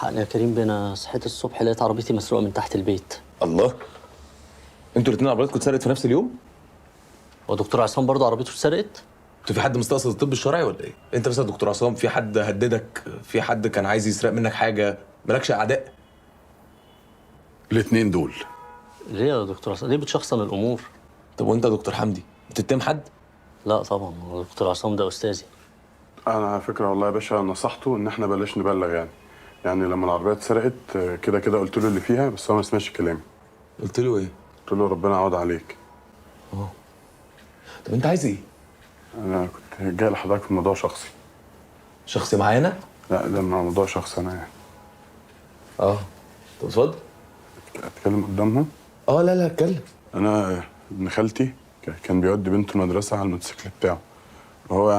حقني يا كريم بينا، صحيت الصبح لقيت عربيتي مسروقه من تحت البيت. الله، انتوا الاثنين عربياتكم اتسرقت في نفس اليوم؟ هو دكتور عصام برضه عربيته اتسرقت؟ انتوا في حد مستقصد الطب الشرعي ولا ايه؟ انت مثلا دكتور عصام، في حد هددك؟ في حد كان عايز يسرق منك حاجه؟ مالكش اعداء؟ الاتنين دول. ليه يا دكتور عصام؟ ليه بتشخصن الامور؟ طب وانت يا دكتور حمدي بتتهم حد؟ لا طبعا، هو دكتور عصام ده استاذي. انا على فكره والله يا باشا نصحته ان احنا بلاش نبلغ يعني لما العربيه اتسرقت كده كده قلت له اللي فيها، بس هو ما سمعش كلامي. قلت له ايه؟ قلت له ربنا يعوض عليك. طب انت عايز ايه؟ انا كنت جاي لحضرتك في موضوع شخصي. شخص معانا؟ لا ده موضوع شخصي انا اه. طب اتفضل. اتكلم قدامهم. اه لا اتكلم. انا ابن خالتي كان بيودي بنته المدرسه على الموتوسيكل بتاعه، وهو